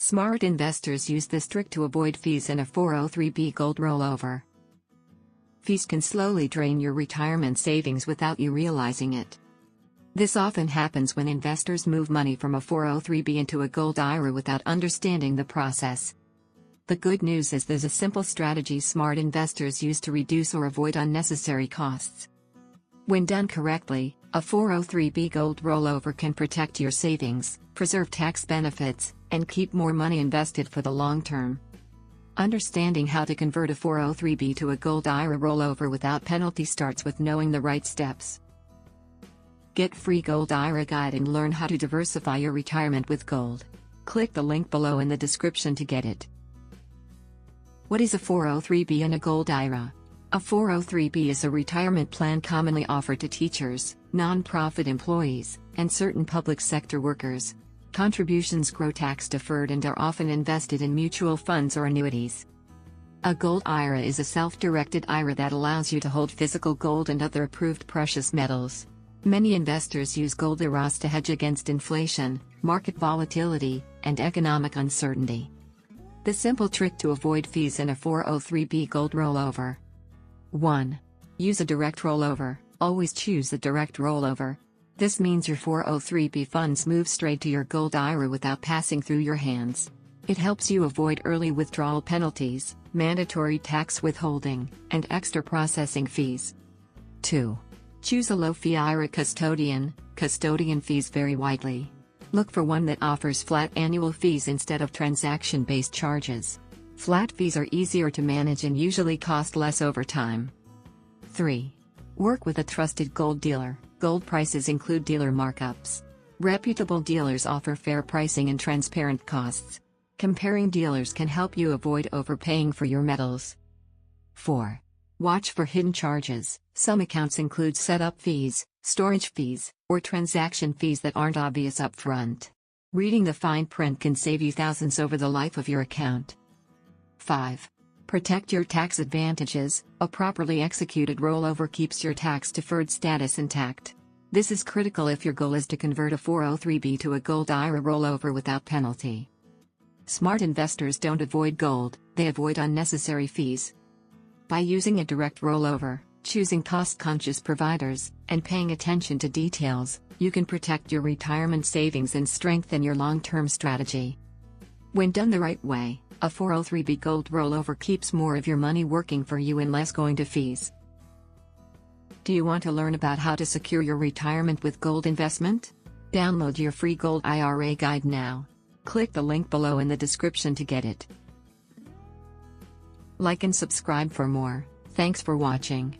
Smart investors use this trick to avoid fees in a 403(b) gold rollover. Fees can slowly drain your retirement savings without you realizing it. This often happens when investors move money from a 403(b) into a gold IRA without understanding the process. The good news is there's a simple strategy smart investors use to reduce or avoid unnecessary costs. When done correctly, a 403(b) gold rollover can protect your savings, preserve tax benefits, and keep more money invested for the long term. Understanding how to convert a 403(b) to a gold IRA rollover without penalty starts with knowing the right steps. Get free gold IRA guide and learn how to diversify your retirement with gold. Click the link below in the description to get it. What is a 403(b) and a gold IRA? A 403(b) is a retirement plan commonly offered to teachers, non-profit employees, and certain public sector workers. Contributions grow tax-deferred and are often invested in mutual funds or annuities. A gold IRA is a self-directed IRA that allows you to hold physical gold and other approved precious metals. Many investors use gold IRAs to hedge against inflation, market volatility, and economic uncertainty. The simple trick to avoid fees in a 403(b) gold rollover. 1. Use a direct rollover. Always choose a direct rollover. This means your 403(b) funds move straight to your gold IRA without passing through your hands. It helps you avoid early withdrawal penalties, mandatory tax withholding, and extra processing fees. 2. Choose a low-fee IRA custodian. Custodian fees vary widely. Look for one that offers flat annual fees instead of transaction-based charges. Flat fees are easier to manage and usually cost less over time. 3. Work with a trusted gold dealer. Gold prices include dealer markups. Reputable dealers offer fair pricing and transparent costs. Comparing dealers can help you avoid overpaying for your metals. 4. Watch for hidden charges. Some accounts include setup fees, storage fees, or transaction fees that aren't obvious up front. Reading the fine print can save you thousands over the life of your account. 5. Protect your tax advantages. A properly executed rollover keeps your tax-deferred status intact. This is critical if your goal is to convert a 403(b) to a gold IRA rollover without penalty. Smart investors don't avoid gold, they avoid unnecessary fees. By using a direct rollover, choosing cost-conscious providers, and paying attention to details, you can protect your retirement savings and strengthen your long-term strategy. When done the right way, a 403(b) gold rollover keeps more of your money working for you and less going to fees. Do you want to learn about how to secure your retirement with gold investment? Download your free gold IRA guide now. Click the link below in the description to get it. Like and subscribe for more. Thanks for watching.